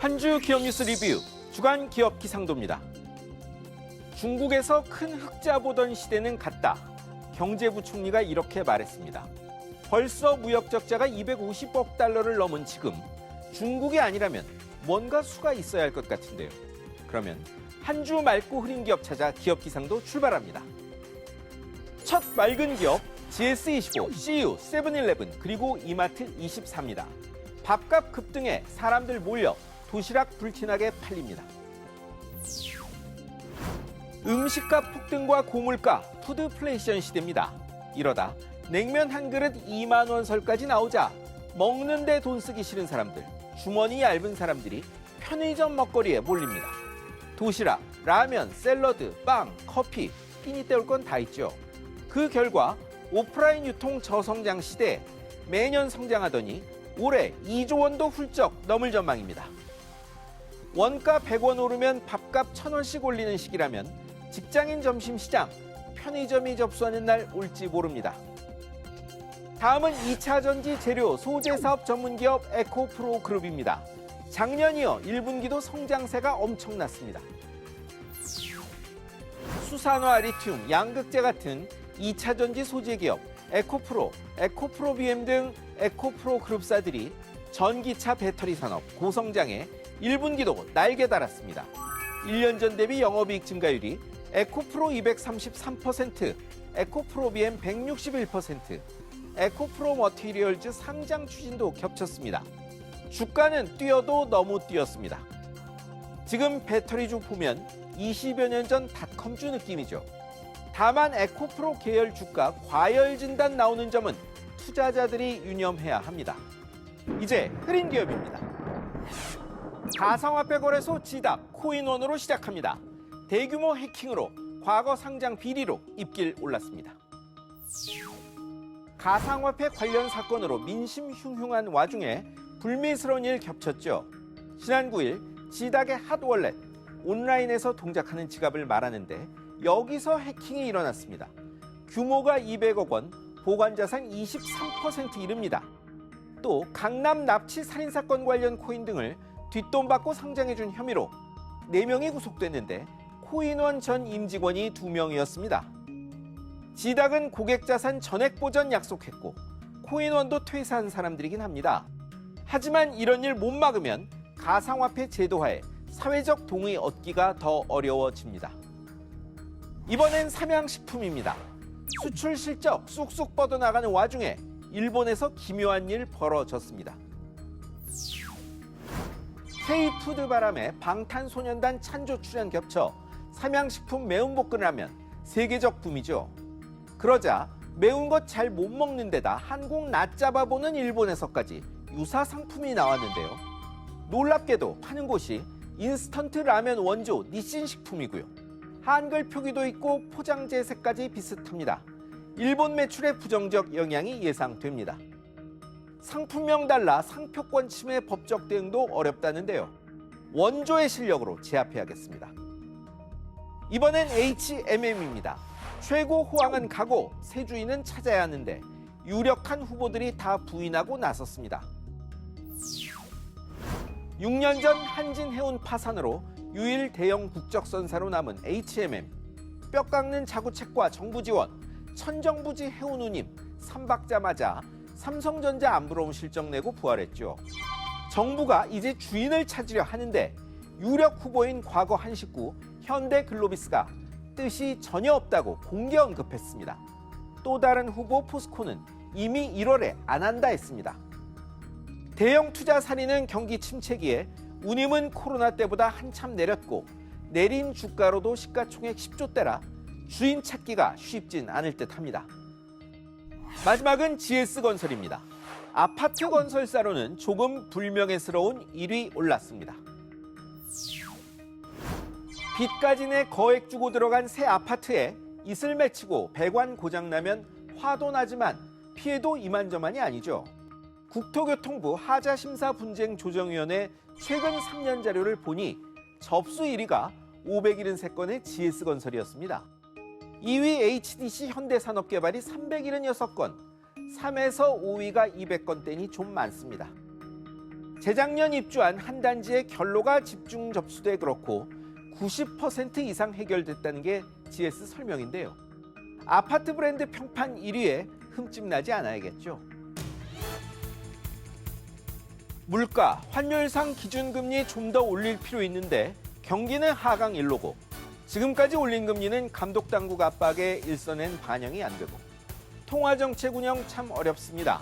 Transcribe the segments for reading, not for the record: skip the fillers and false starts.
한 주 기업 뉴스 리뷰 주간 기업 기상도입니다. 중국에서 큰 흑자 보던 시대는 갔다. 경제부총리가 이렇게 말했습니다. 벌써 무역 적자가 250억 달러를 넘은 지금 중국이 아니라면 뭔가 수가 있어야 할 것 같은데요. 그러면 한 주 맑고 흐린 기업 찾아 기업 기상도 출발합니다. 첫 맑은 기업 GS25, CU, 세븐일레븐 그리고 이마트 24입니다. 밥값 급등에 사람들 몰려 도시락 불티나게 팔립니다. 음식값 폭등과 고물가, 푸드플레이션 시대입니다. 이러다 냉면 한 그릇 2만 원 설까지 나오자 먹는데 돈 쓰기 싫은 사람들, 주머니 얇은 사람들이 편의점 먹거리에 몰립니다. 도시락, 라면, 샐러드, 빵, 커피, 끼니 때울 건 다 있죠. 그 결과 오프라인 유통 저성장 시대에 매년 성장하더니 올해 2조 원도 훌쩍 넘을 전망입니다. 원가 100원 오르면 밥값 1,000원씩 올리는 시기라면 직장인 점심시장, 편의점이 접수하는 날 올지 모릅니다. 다음은 2차 전지 재료 소재 사업 전문기업 에코프로 그룹입니다. 작년 이어 1분기도 성장세가 엄청났습니다. 수산화, 리튬, 양극재 같은 2차 전지 소재 기업 에코프로, 에코프로 BM 등 에코프로 그룹사들이 전기차 배터리 산업 고성장에 1분기도 날개 달았습니다. 1년 전 대비 영업이익 증가율이 에코프로 233%, 에코프로 BM 161%, 에코프로 머티리얼즈 상장 추진도 겹쳤습니다. 주가는 뛰어도 너무 뛰었습니다. 지금 배터리주 보면 20여 년 전 닷컴주 느낌이죠. 다만 에코프로 계열 주가 과열 진단 나오는 점은 투자자들이 유념해야 합니다. 이제 흐린 기업입니다. 가상화폐 거래소 지닥 코인원으로 시작합니다. 대규모 해킹으로 과거 상장 비리로 입길 올랐습니다. 가상화폐 관련 사건으로 민심 흉흉한 와중에 불미스러운 일 겹쳤죠. 지난 9일 지닥의 핫월렛, 온라인에서 동작하는 지갑을 말하는데 여기서 해킹이 일어났습니다. 규모가 200억 원, 보관자산 23% 이릅니다. 또 강남 납치 살인사건 관련 코인 등을 뒷돈 받고 상장해준 혐의로 4명이 구속됐는데 코인원 전 임직원이 2명이었습니다. 지닥은 고객 자산 전액 보전 약속했고 코인원도 퇴사한 사람들이긴 합니다. 하지만 이런 일 못 막으면 가상화폐 제도화에 사회적 동의 얻기가 더 어려워집니다. 이번엔 삼양식품입니다. 수출 실적 쑥쑥 뻗어나가는 와중에 일본에서 기묘한 일 벌어졌습니다. K푸드 바람에 방탄소년단 찬조 출연 겹쳐 삼양식품 매운볶음라면 세계적 붐이죠. 그러자 매운 것 잘 못 먹는 데다 한국 낯 잡아보는 일본에서까지 유사 상품이 나왔는데요. 놀랍게도 파는 곳이 인스턴트 라면 원조 니신 식품이고요. 한글 표기도 있고 포장 재색까지 비슷합니다. 일본 매출에 부정적 영향이 예상됩니다. 상품명 달라 상표권 침해 법적 대응도 어렵다는데요. 원조의 실력으로 제압해야겠습니다. 이번엔 HMM입니다. 최고 호황은 가고 새 주인은 찾아야 하는데 유력한 후보들이 다 부인하고 나섰습니다. 6년 전 한진해운 파산으로 유일 대형 국적선사로 남은 HMM. 뼈 깎는 자구책과 정부 지원, 천정부지 해운 운임, 3박자마자 삼성전자 안 부러운 실적 내고 부활했죠. 정부가 이제 주인을 찾으려 하는데 유력 후보인 과거 한식구 현대글로비스가 뜻이 전혀 없다고 공개 언급했습니다. 또 다른 후보 포스코는 이미 1월에 안 한다 했습니다. 대형 투자 살이는 경기 침체기에 운임은 코로나 때보다 한참 내렸고 내린 주가로도 시가총액 10조대라 주인 찾기가 쉽진 않을 듯합니다. 마지막은 GS건설입니다. 아파트 건설사로는 조금 불명예스러운 1위 올랐습니다. 빚까지 내 거액 주고 들어간 새 아파트에 이슬 맺히고 배관 고장나면 화도 나지만 피해도 이만저만이 아니죠. 국토교통부 하자심사분쟁조정위원회 최근 3년 자료를 보니 접수 1위가 573건의 GS건설이었습니다. 2위 HDC 현대산업개발이 376건, 3에서 5위가 200건대니 좀 많습니다. 재작년 입주한 한 단지의 결로가 집중 접수돼 그렇고 90% 이상 해결됐다는 게 GS 설명인데요. 아파트 브랜드 평판 1위에 흠집 나지 않아야겠죠. 물가, 환율상 기준금리 좀 더 올릴 필요 있는데 경기는 하강 일로고 지금까지 올린 금리는 감독당국 압박에 일선엔 반영이 안 되고 통화정책 운영 참 어렵습니다.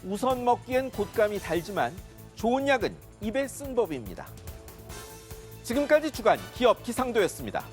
우선 먹기엔 곶감이 달지만 좋은 약은 입에 쓴 법입니다. 지금까지 주간 기업 기상도였습니다.